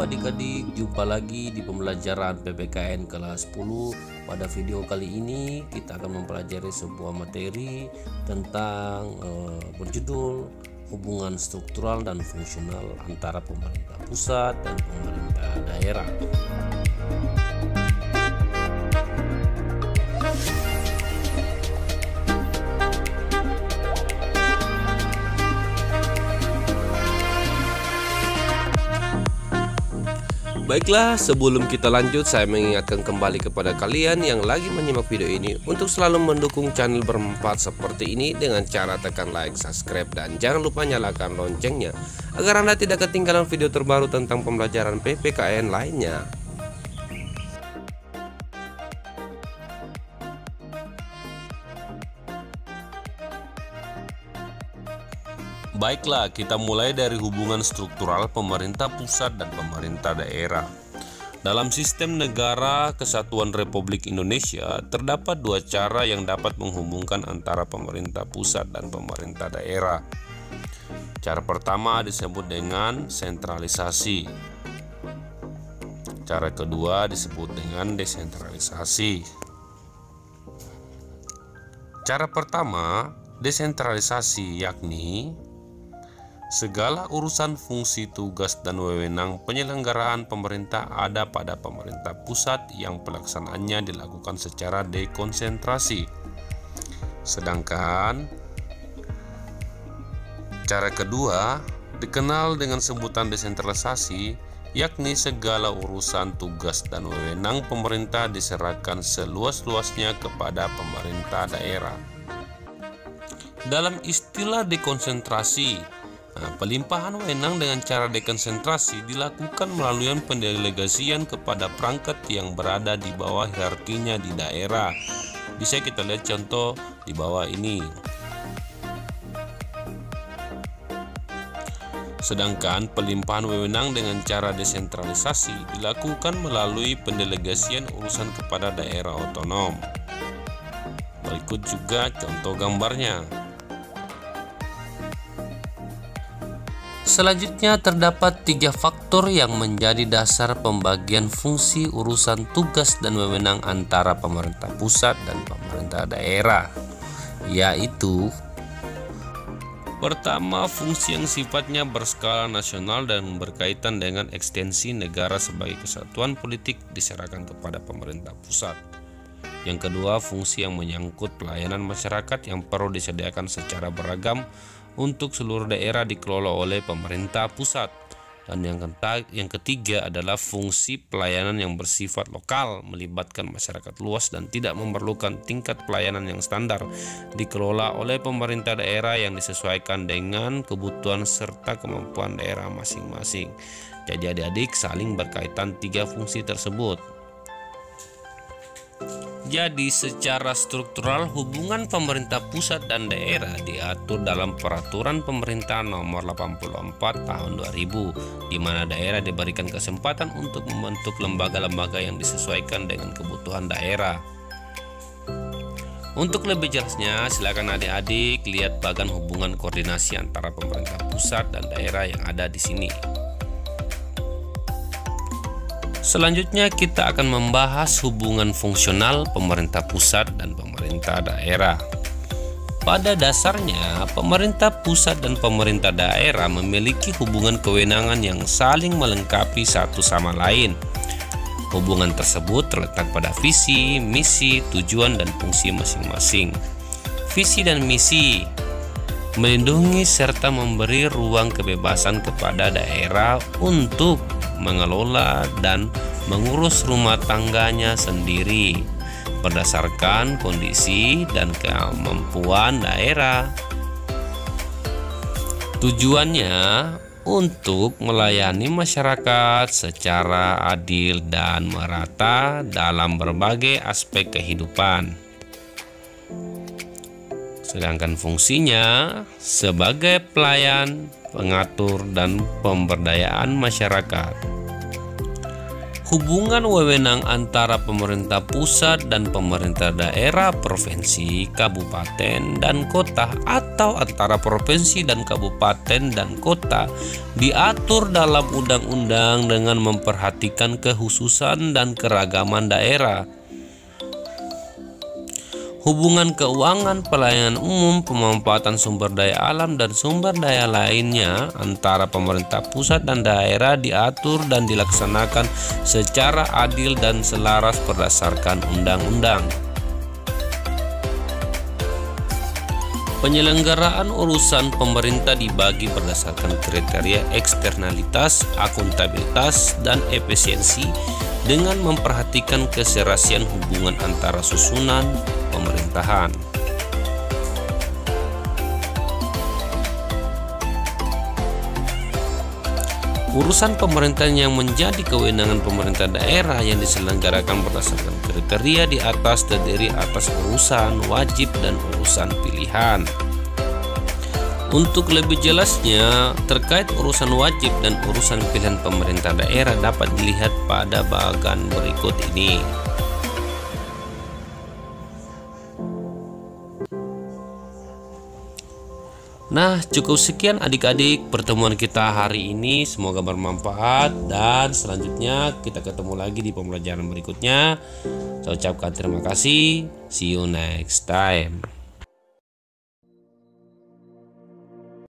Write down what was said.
Halo adik-adik, jumpa lagi di pembelajaran PPKN kelas 10. Pada video kali ini kita akan mempelajari sebuah materi tentang berjudul hubungan struktural dan fungsional antara pemerintah pusat dan pemerintah daerah. Baiklah, sebelum kita lanjut, saya mengingatkan kembali kepada kalian yang lagi menyimak video ini untuk selalu mendukung channel bermanfaat seperti ini dengan cara tekan like, subscribe, dan jangan lupa nyalakan loncengnya agar Anda tidak ketinggalan video terbaru tentang pembelajaran PPKN lainnya. Baiklah, kita mulai dari hubungan struktural pemerintah pusat dan pemerintah daerah. Dalam sistem negara kesatuan Republik Indonesia, terdapat dua cara yang dapat menghubungkan antara pemerintah pusat dan pemerintah daerah. Cara pertama disebut dengan sentralisasi. Cara kedua disebut dengan desentralisasi. Cara pertama, desentralisasi, yakni segala urusan fungsi, tugas, dan wewenang penyelenggaraan pemerintah ada pada pemerintah pusat yang pelaksanaannya dilakukan secara dekonsentrasi. Sedangkan cara kedua dikenal dengan sebutan desentralisasi, yakni segala urusan, tugas, dan wewenang pemerintah diserahkan seluas-luasnya kepada pemerintah daerah. Dalam istilah dekonsentrasi, pelimpahan wewenang dengan cara dekonsentrasi dilakukan melalui pendelegasian kepada perangkat yang berada di bawah hierarkinya di daerah. Bisa kita lihat contoh di bawah ini. Sedangkan pelimpahan wewenang dengan cara desentralisasi dilakukan melalui pendelegasian urusan kepada daerah otonom. Berikut juga contoh gambarnya. Selanjutnya terdapat tiga faktor yang menjadi dasar pembagian fungsi urusan tugas dan wewenang antara pemerintah pusat dan pemerintah daerah, yaitu pertama, fungsi yang sifatnya berskala nasional dan berkaitan dengan ekstensi negara sebagai kesatuan politik diserahkan kepada pemerintah pusat. Yang kedua, fungsi yang menyangkut pelayanan masyarakat yang perlu disediakan secara beragam untuk seluruh daerah dikelola oleh pemerintah pusat. Dan yang ketiga adalah fungsi pelayanan yang bersifat lokal, melibatkan masyarakat luas dan tidak memerlukan tingkat pelayanan yang standar, dikelola oleh pemerintah daerah yang disesuaikan dengan kebutuhan serta kemampuan daerah masing-masing. Jadi adik-adik, saling berkaitan tiga fungsi tersebut. Jadi secara struktural hubungan pemerintah pusat dan daerah diatur dalam Peraturan Pemerintah Nomor 84 Tahun 2000, di mana daerah diberikan kesempatan untuk membentuk lembaga-lembaga yang disesuaikan dengan kebutuhan daerah. Untuk lebih jelasnya, silakan adik-adik lihat bagan hubungan koordinasi antara pemerintah pusat dan daerah yang ada di sini. Selanjutnya kita akan membahas hubungan fungsional pemerintah pusat dan pemerintah daerah. Pada dasarnya, pemerintah pusat dan pemerintah daerah memiliki hubungan kewenangan yang saling melengkapi satu sama lain. Hubungan tersebut terletak pada visi, misi, tujuan, dan fungsi masing-masing. Visi dan misi melindungi serta memberi ruang kebebasan kepada daerah untuk mengelola dan mengurus rumah tangganya sendiri berdasarkan kondisi dan kemampuan daerah. Tujuannya untuk melayani masyarakat secara adil dan merata dalam berbagai aspek kehidupan. Sedangkan fungsinya sebagai pelayan, pengatur, dan pemberdayaan masyarakat. Hubungan wewenang antara pemerintah pusat dan pemerintah daerah, provinsi, kabupaten, dan kota, atau antara provinsi dan kabupaten dan kota diatur dalam undang-undang dengan memperhatikan kekhususan dan keragaman daerah. Hubungan keuangan, pelayanan umum, pemanfaatan sumber daya alam, dan sumber daya lainnya antara pemerintah pusat dan daerah diatur dan dilaksanakan secara adil dan selaras berdasarkan undang-undang. Penyelenggaraan urusan pemerintah dibagi berdasarkan kriteria eksternalitas, akuntabilitas, dan efisiensi dengan memperhatikan keserasian hubungan antara susunan pemerintahan. Urusan pemerintahan yang menjadi kewenangan pemerintah daerah yang diselenggarakan berdasarkan kriteria di atas terdiri atas urusan wajib dan urusan pilihan. Untuk lebih jelasnya terkait urusan wajib dan urusan pilihan pemerintah daerah dapat dilihat pada bagian berikut ini. Nah, cukup sekian adik-adik pertemuan kita hari ini. Semoga bermanfaat dan selanjutnya kita ketemu lagi di pembelajaran berikutnya. Saya ucapkan terima kasih. See you next time.